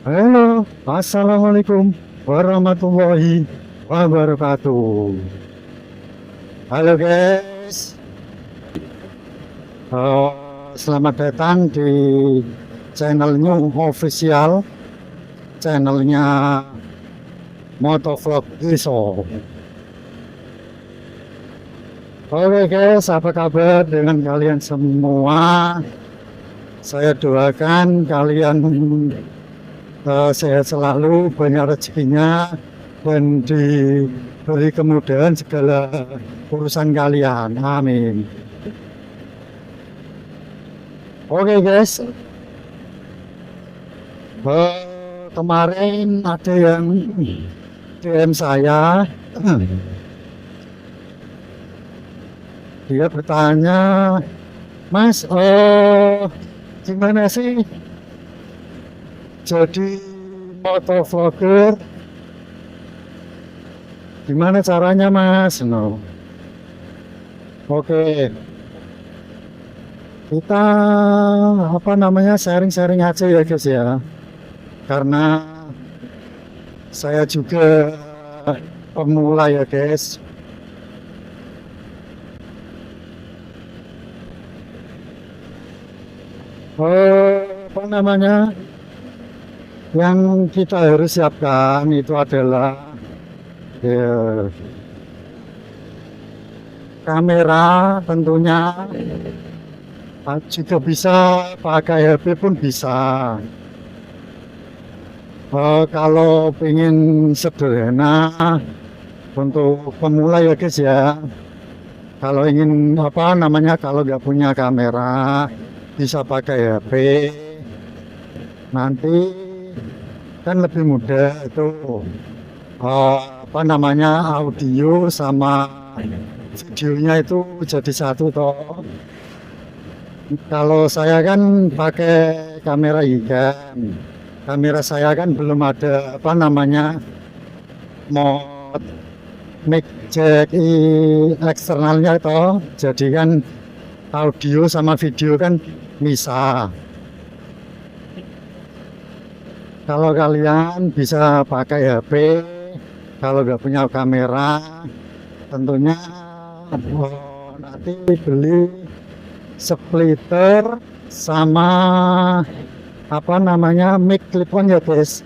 Halo, Assalamualaikum warahmatullahi wabarakatuh. Halo guys, Eh, selamat datang di channel New Official, channelnya Motovlog Iso. Oke guys, apa kabar dengan kalian semua? Saya doakan kalian sehat selalu, banyak rezekinya, dan diberi kemudahan segala urusan kalian. Amin. Oke guys, kemarin ada yang DM saya. Dia bertanya, Mas, gimana sih jadi motovlogger? Gimana caranya, Mas? No. Oke, kita sharing-sharing aja ya guys ya. Karena saya juga pemula ya guys. Yang kita harus siapkan itu adalah ya, kamera tentunya, juga bisa pakai HP pun bisa. Kalau ingin sederhana untuk pemula ya guys ya, kalau ingin kalau nggak punya kamera bisa pakai HP, nanti kan lebih mudah itu audio sama videonya itu jadi satu toh. Kalau saya kan pakai kamera ikan, kamera saya kan belum ada mod mic jack eksternalnya toh, jadi kan audio sama video kan bisa. Kalau kalian bisa pakai HP, kalau nggak punya kamera, tentunya nanti beli splitter sama mic clip-on ya guys.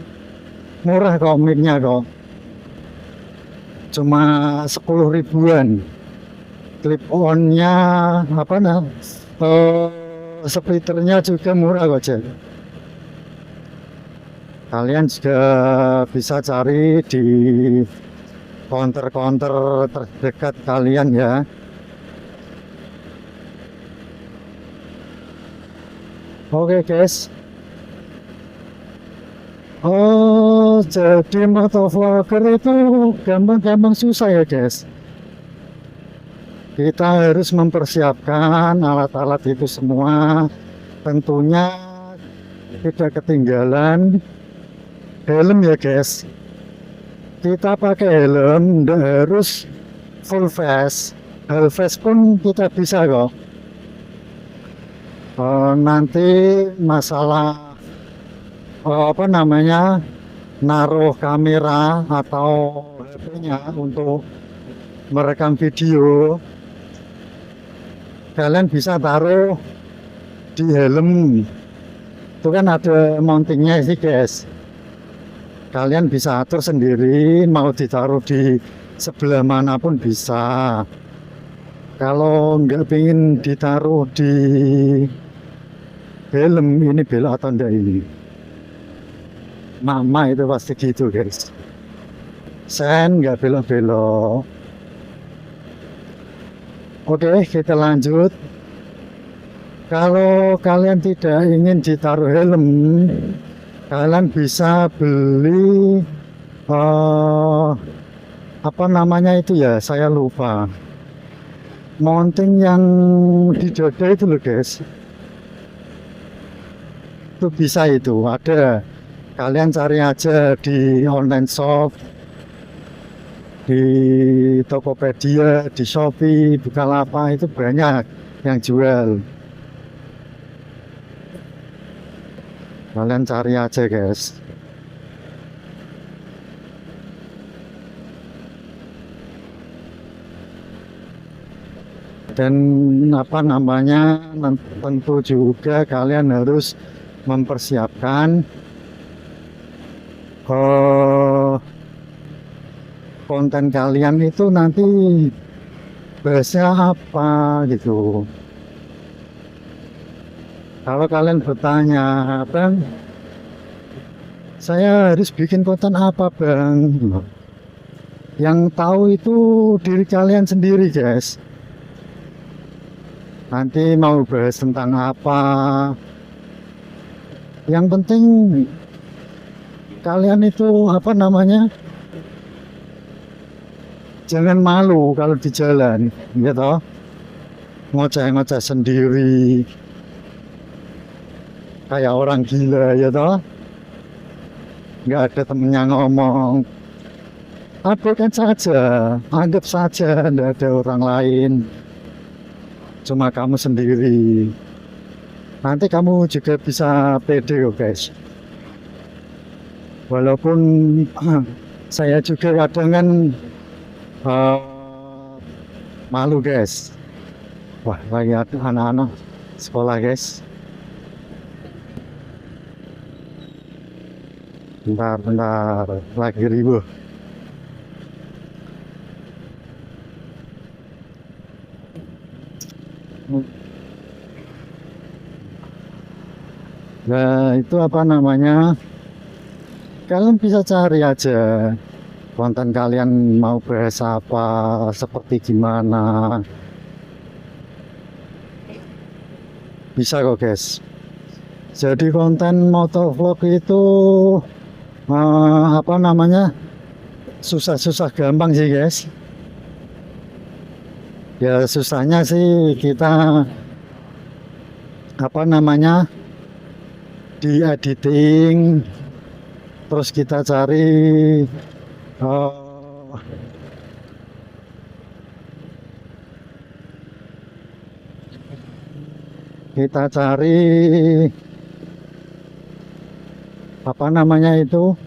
Murah kok micnya kok, cuma 10 ribuan. Clip-onnya splitternya juga murah kok cek. Kalian juga bisa cari di counter-counter terdekat kalian ya. Oke guys, jadi motovlogger itu gampang-gampang susah ya guys. Kita harus mempersiapkan alat-alat itu semua, tentunya tidak ketinggalan helm ya guys. Kita pakai helm, tidak harus full face, half face pun kita bisa kok. Nanti masalah naruh kamera atau HP-nya untuk merekam video, kalian bisa taruh di helm. Itu kan ada mountingnya sih guys. Kalian bisa atur sendiri, mau ditaruh di sebelah manapun bisa. Kalau nggak pengen ditaruh di helm, ini belok atau enggak ini? Mama itu pasti gitu guys. Sen nggak belok-belok. Oke, kita lanjut. Kalau kalian tidak ingin ditaruh helm, kalian bisa beli saya lupa, mounting yang di dada itu loh guys. Itu bisa, itu ada, kalian cari aja di online shop, di Tokopedia, di Shopee, Bukalapak, itu banyak yang jual. Kalian cari aja guys. dan apa namanya, tentu juga kalian harus mempersiapkan konten kalian itu nanti bahasnya apa gitu. Kalau kalian bertanya, Bang, saya harus bikin konten apa, Bang? Yang tahu itu diri kalian sendiri, guys. Nanti mau bahas tentang apa, yang penting kalian itu apa namanya, jangan malu kalau di jalan, ya toh, ngoceh-ngoceh sendiri kayak orang gila, ya toh, nggak ada temennya ngomong. Abaikan saja, anggap saja tidak ada orang lain, cuma kamu sendiri. Nanti kamu juga bisa pede, guys. Walaupun saya juga kadang kan malu, guys. Wah, lagi ada anak-anak sekolah, guys. Bentar, lagi ribuh. Nah, itu apa namanya? Kalian bisa cari aja konten kalian mau bahas apa, seperti gimana. Bisa kok, guys. Jadi konten motovlog itu apa namanya? Susah-susah gampang sih, guys. Ya susahnya sih kita apa namanya? Di editing, terus kita cari apa namanya itu,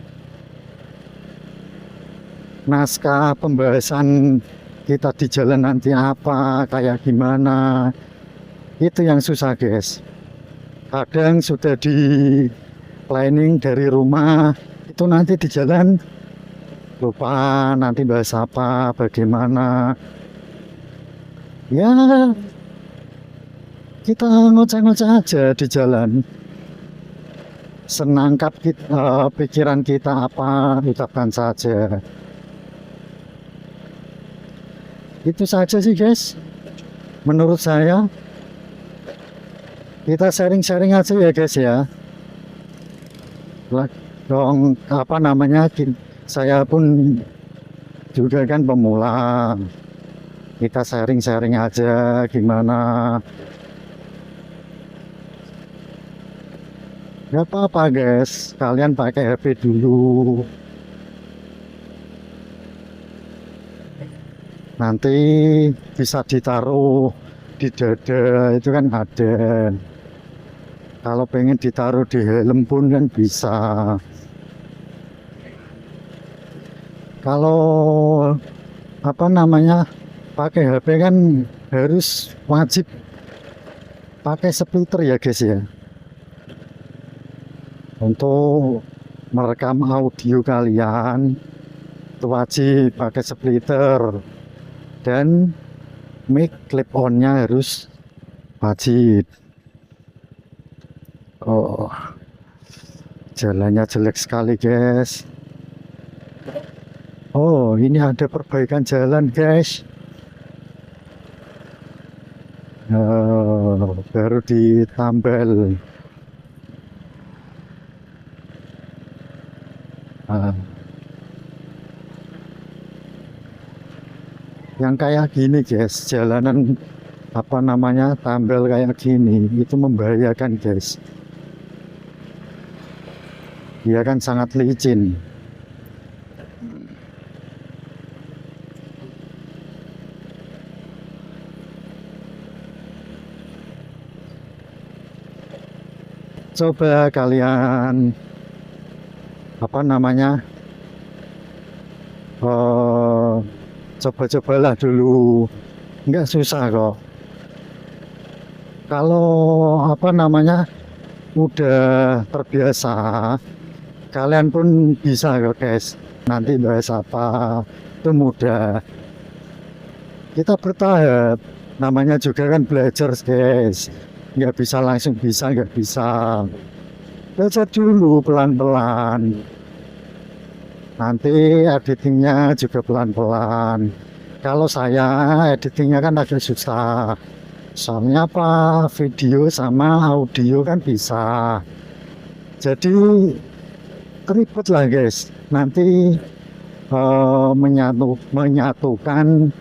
naskah pembahasan kita di jalan nanti apa, kayak gimana. Itu yang susah, guys. Kadang sudah di planning dari rumah, itu nanti di jalan lupa nanti bahas apa, bagaimana. Ya, kita ngoceh-ngoceh aja di jalan. Senangkap kita, pikiran kita apa, ucapkan saja. Itu saja sih, guys. Menurut saya, kita sharing-sharing aja ya, guys ya. Dong, apa namanya, saya pun juga kan pemula. Kita sharing-sharing aja gimana. Gak apa-apa, guys, kalian pakai HP dulu. Nanti bisa ditaruh di dada, itu kan ada. Kalau pengen ditaruh di helm pun kan bisa. Kalau apa namanya, pakai HP kan harus wajib pakai splitter ya, guys ya. Untuk merekam audio kalian itu wajib pakai splitter, dan mic clip on-nya harus wajib. Oh, jalannya jelek sekali, guys. Oh, ini ada perbaikan jalan, guys. Baru ditambal. Yang kayak gini, guys, jalanan apa namanya, tambal kayak gini itu membahayakan, guys. Dia kan sangat licin. Coba kalian apa namanya, coba-cobalah dulu, nggak susah kok. kalau apa namanya udah terbiasa, kalian pun bisa kok guys. Nanti bahas apa itu mudah. Kita bertahap, namanya juga kan belajar guys. Nggak bisa langsung bisa, nggak bisa. Belajar dulu pelan-pelan. Nanti editingnya juga pelan-pelan. Kalau saya editingnya kan agak susah. Soalnya apa? Video sama audio kan bisa. Jadi ribet lah guys. Nanti menyatukan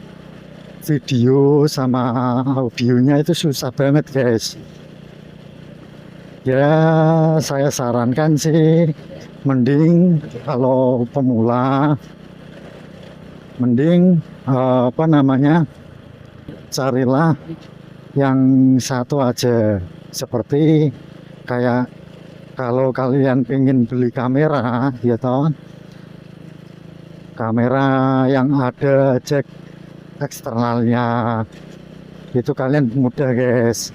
video sama audionya itu susah banget guys. Ya saya sarankan sih mending kalau pemula mending apa namanya carilah yang satu aja, seperti kayak kalau kalian pengen beli kamera ya toh, kamera yang ada jack eksternalnya itu kalian mudah guys.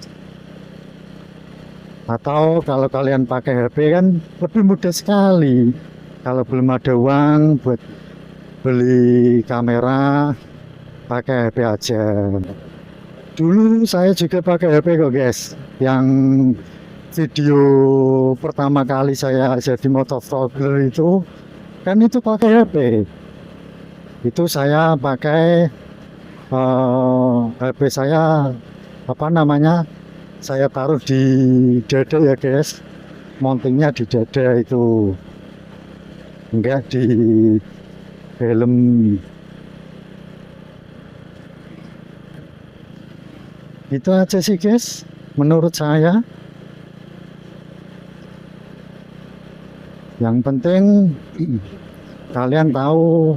Atau kalau kalian pakai HP kan lebih mudah sekali. Kalau belum ada uang buat beli kamera, pakai HP aja. Dulu saya juga pakai HP kok guys. Yang video pertama kali saya jadi motovlogger itu kan itu pakai HP. Itu saya pakai HP saya apa namanya, saya taruh di dada ya guys, mountingnya di dada itu, enggak di helm. Itu aja sih guys menurut saya. Yang penting kalian tahu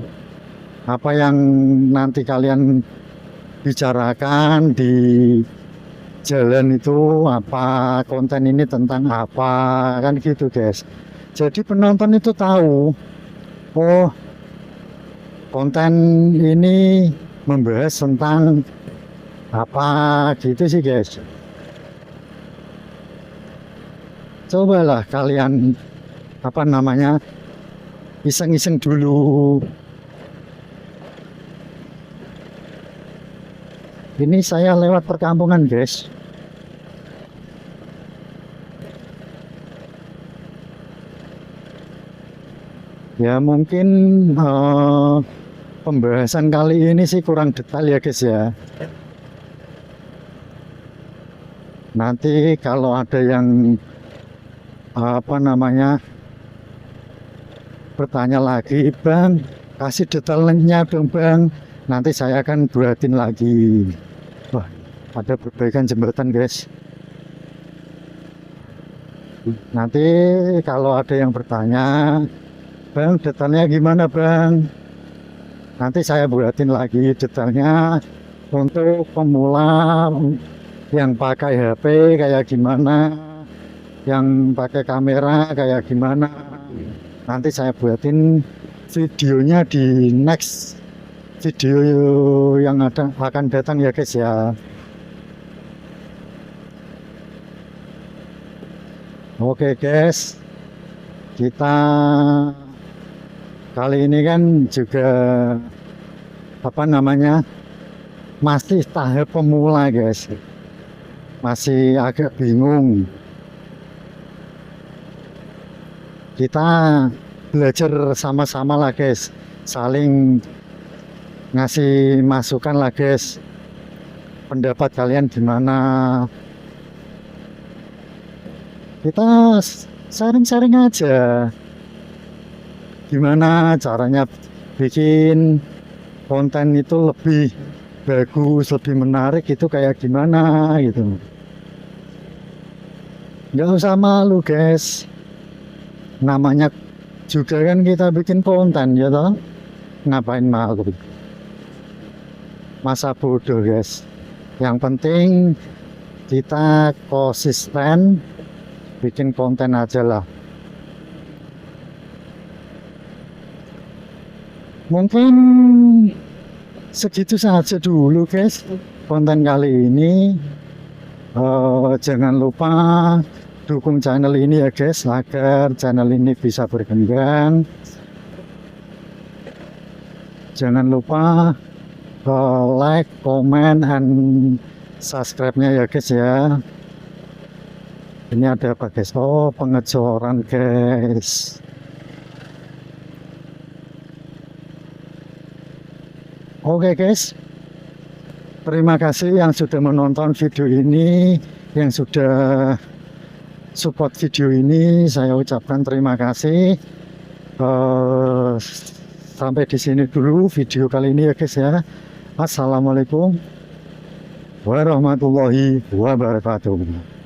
apa yang nanti kalian bicarakan di jalan itu, apa konten ini tentang apa, kan gitu guys. Jadi penonton itu tahu, oh konten ini membahas tentang apa, gitu sih guys. Cobalah kalian apa namanya iseng-iseng dulu. Ini saya lewat perkampungan guys. Ya mungkin pembahasan kali ini sih kurang detail ya guys ya. Nanti kalau ada yang apa namanya bertanya lagi, Bang kasih detailnya dong Bang, nanti saya akan buatin lagi. Wah, ada perbaikan jembatan guys. Nanti kalau ada yang bertanya, Bang detailnya gimana Bang, nanti saya buatin lagi detailnya untuk pemula, yang pakai HP kayak gimana, yang pakai kamera kayak gimana. Nanti saya buatin videonya di next video yang akan datang ya guys ya. Oke guys, kita kali ini kan juga apa namanya masih tahap pemula guys, masih agak bingung. Kita belajar sama-sama lah guys, saling ngasih masukan lah guys, pendapat kalian gimana. Kita sharing-sharing aja gimana caranya bikin konten itu lebih bagus, lebih menarik, itu kayak gimana gitu. Nggak usah malu guys, namanya juga kan kita bikin konten ya toh, ngapain malu, masa bodoh guys. Yang penting kita konsisten bikin konten aja lah. Mungkin segitu saja dulu guys konten kali ini. Jangan lupa dukung channel ini ya guys, agar channel ini bisa berkembang. Jangan lupa like, comment, and subscribe-nya ya guys ya. Ini ada apa guys? Oh, pengecoran guys. Oke guys, terima kasih yang sudah menonton video ini, yang sudah support video ini. Saya ucapkan terima kasih. Sampai di sini dulu video kali ini ya guys ya. Assalamualaikum warahmatullahi wabarakatuh.